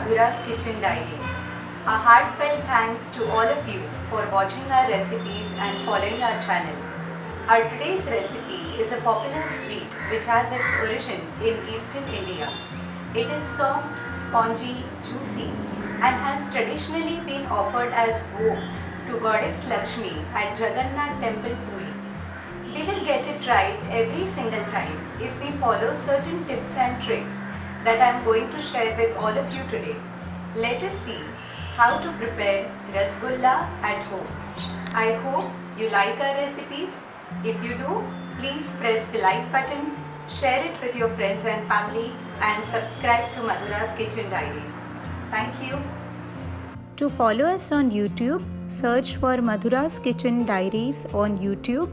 Madhura's Kitchen Diaries. A heartfelt thanks to all of you for watching our recipes and following our channel. Our today's recipe is a popular sweet which has its origin in eastern India. It is soft, spongy, juicy and has traditionally been offered as bhog to Goddess Lakshmi at Jagannath Temple, Puri. We will get it right every single time if we follow certain tips and tricks that I am going to share with all of you today. Let us see how to prepare rasgulla at home. I hope you like our recipes. If you do, please press the like button, share it with your friends and family and subscribe to Madhura's Kitchen Diaries. Thank you. To follow us on YouTube, search for Madhura's Kitchen Diaries on YouTube.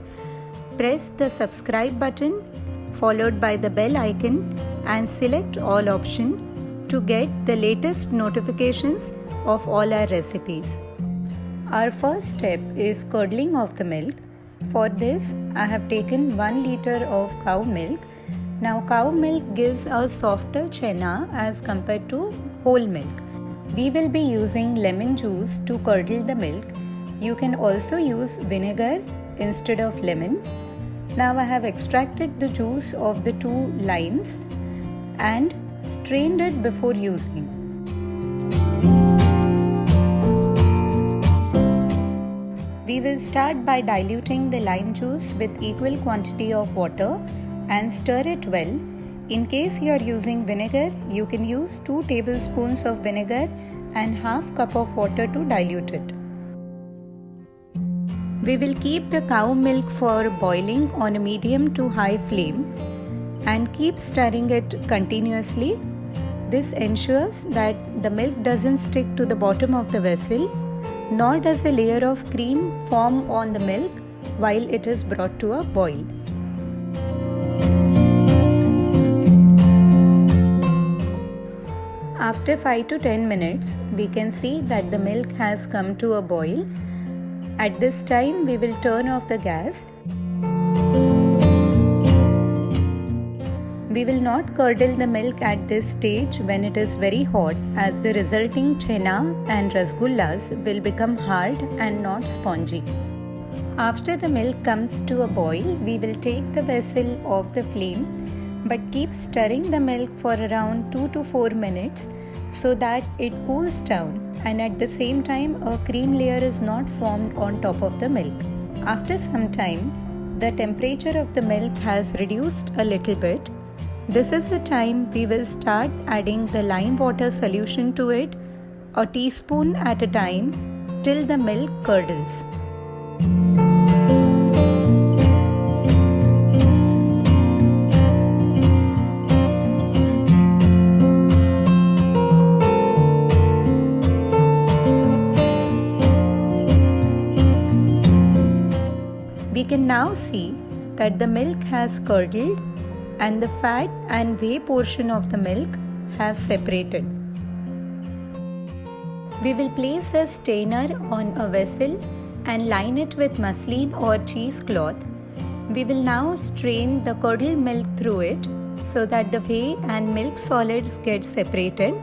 Press the subscribe button followed by the bell icon and select all option to get the latest notifications of all our recipes. Our first step is curdling of the milk. For this, I have taken 1 liter of cow milk. Now cow milk gives a softer chena as compared to whole milk. We will be using lemon juice to curdle the milk. You can also use vinegar instead of lemon. Now I have extracted the juice of the 2 limes and strained it before using. We will start by diluting the lime juice with equal quantity of water and stir it well. In case you are using vinegar, you can use 2 tablespoons of vinegar and half cup of water to dilute it. We will keep the cow milk for boiling on a medium to high flame and keep stirring it continuously. This ensures that the milk doesn't stick to the bottom of the vessel, nor does a layer of cream form on the milk while it is brought to a boil. After 5 to 10 minutes, we can see that the milk has come to a boil. At this time, we will turn off the gas. We will not curdle the milk at this stage when it is very hot, as the resulting chena and rasgullas will become hard and not spongy. After the milk comes to a boil, we will take the vessel off the flame but keep stirring the milk for around 2 to 4 minutes so that it cools down and at the same time a cream layer is not formed on top of the milk. After some time, the temperature of the milk has reduced a little bit. This is the time we will start adding the lime water solution to it, a teaspoon at a time, till the milk curdles. We can now see that the milk has curdled and the fat and whey portion of the milk have separated. We will place a strainer on a vessel and line it with muslin or cheesecloth. We will now strain the curdled milk through it so that the whey and milk solids get separated.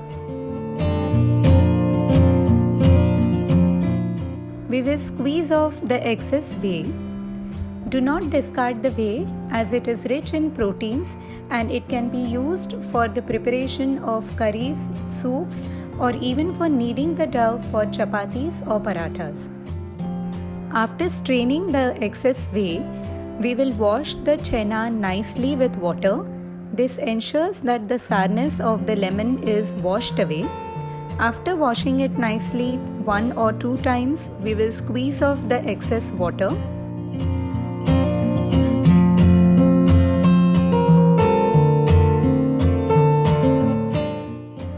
We will squeeze off the excess whey. Do not discard the whey as it is rich in proteins and it can be used for the preparation of curries, soups or even for kneading the dough for chapatis or parathas. After straining the excess whey, we will wash the chena nicely with water. This ensures that the sourness of the lemon is washed away. After washing it nicely 1 or 2 times, we will squeeze off the excess water.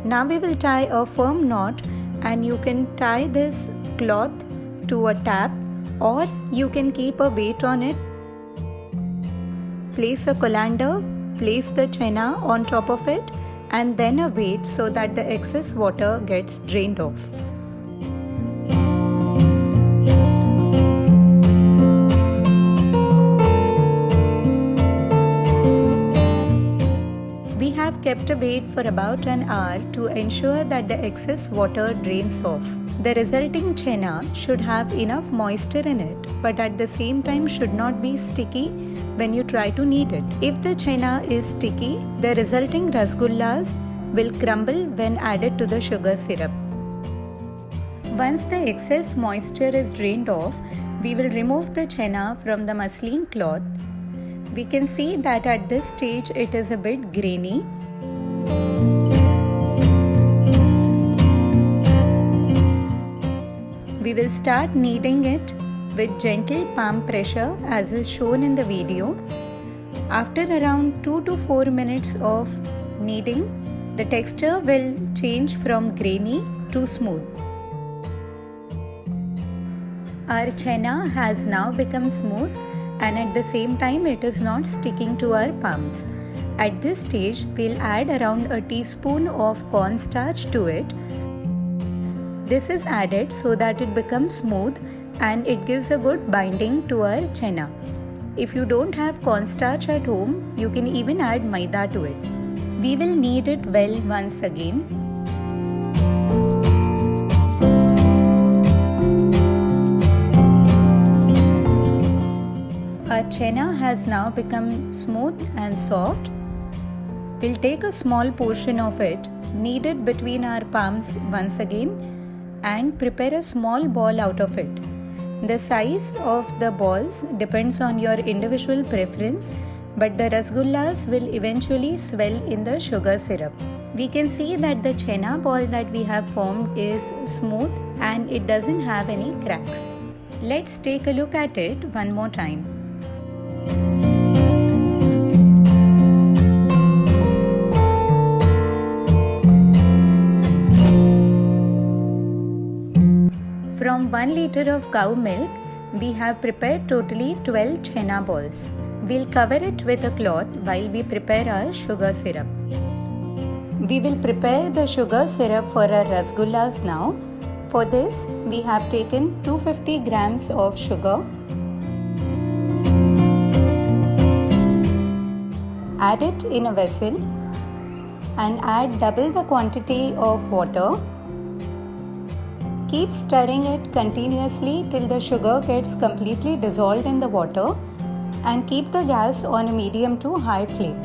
Now we will tie a firm knot and you can tie this cloth to a tap or you can keep a weight on it. Place a colander, place the chena on top of it and then a weight so that the excess water gets drained off. kept a wait for about an hour to ensure that the excess water drains off. The resulting chena should have enough moisture in it, but at the same time should not be sticky when you try to knead it. If the chena is sticky, the resulting rasgullas will crumble when added to the sugar syrup. Once the excess moisture is drained off, we will remove the chena from the muslin cloth. We can see that at this stage it is a bit grainy. We will start kneading it with gentle palm pressure as is shown in the video. After around 2 to 4 minutes of kneading, the texture will change from grainy to smooth. Our chena has now become smooth, and at the same time it is not sticking to our palms. At this stage, we'll add around a teaspoon of cornstarch to it. This is added so that it becomes smooth and it gives a good binding to our chena. If you don't have cornstarch at home, you can even add maida to it. We will knead it well once again. Our chena has now become smooth and soft. We'll take a small portion of it, knead it between our palms once again, and prepare a small ball out of it. The size of the balls depends on your individual preference, but the rasgullas will eventually swell in the sugar syrup. We can see that the chena ball that we have formed is smooth and it doesn't have any cracks. Let's take a look at it one more time. From 1 liter of cow milk, we have prepared totally 12 chena balls. We'll cover it with a cloth while we prepare our sugar syrup. We will prepare the sugar syrup for our rasgullas now. For this, we have taken 250 grams of sugar. Add it in a vessel and add double the quantity of water. Keep stirring it continuously till the sugar gets completely dissolved in the water, and keep the gas on a medium to high flame.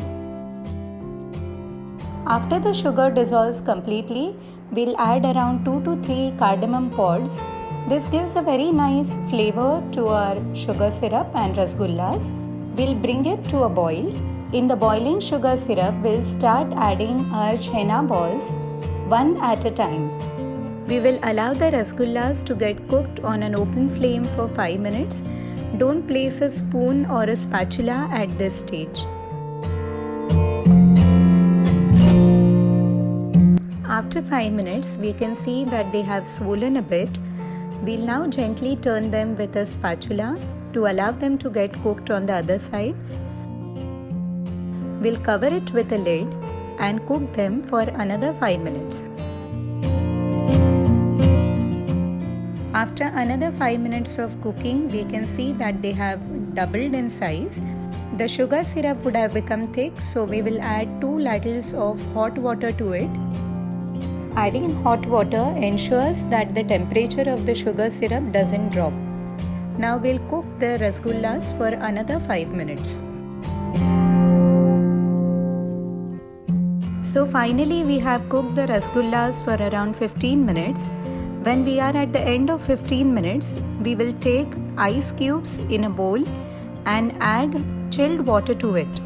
After the sugar dissolves completely, we'll add around 2 to 3 cardamom pods. This gives a very nice flavor to our sugar syrup and rasgullas. We'll bring it to a boil. In the boiling sugar syrup, we'll start adding our chena balls one at a time. We will allow the rasgullas to get cooked on an open flame for 5 minutes. Don't place a spoon or a spatula at this stage. After 5 minutes, we can see that they have swollen a bit. We'll now gently turn them with a spatula to allow them to get cooked on the other side. We'll cover it with a lid and cook them for another 5 minutes. After another 5 minutes of cooking, we can see that they have doubled in size. The sugar syrup would have become thick, so we will add 2 ladles of hot water to it. Adding hot water ensures that the temperature of the sugar syrup doesn't drop. Now we'll cook the rasgullas for another 5 minutes. So finally we have cooked the rasgullas for around 15 minutes. When we are at the end of 15 minutes, we will take ice cubes in a bowl and add chilled water to it.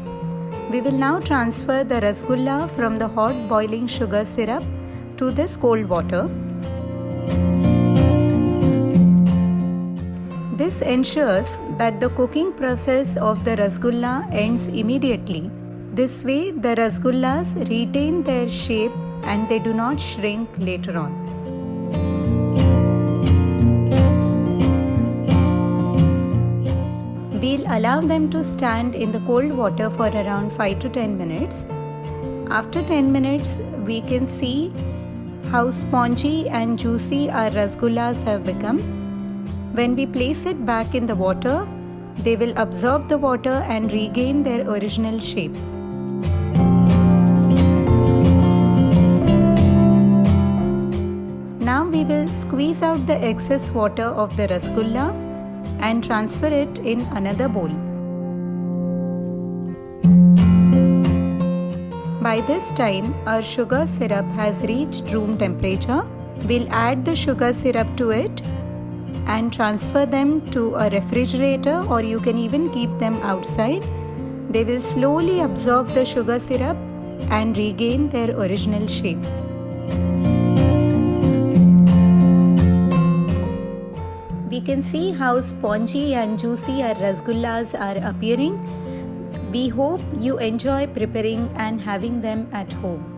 We will now transfer the rasgulla from the hot boiling sugar syrup to this cold water. This ensures that the cooking process of the rasgulla ends immediately. This way, the rasgullas retain their shape and they do not shrink later on. We'll allow them to stand in the cold water for around 5 to 10 minutes. After 10 minutes, we can see how spongy and juicy our rasgullas have become. When we place it back in the water, they will absorb the water and regain their original shape. we will squeeze out the excess water of the rasgulla and transfer it in another bowl. By this time, our sugar syrup has reached room temperature. We'll add the sugar syrup to it and transfer them to a refrigerator, or you can even keep them outside. They will slowly absorb the sugar syrup and regain their original shape. We can see how spongy and juicy our rasgullas are appearing. We hope you enjoy preparing and having them at home.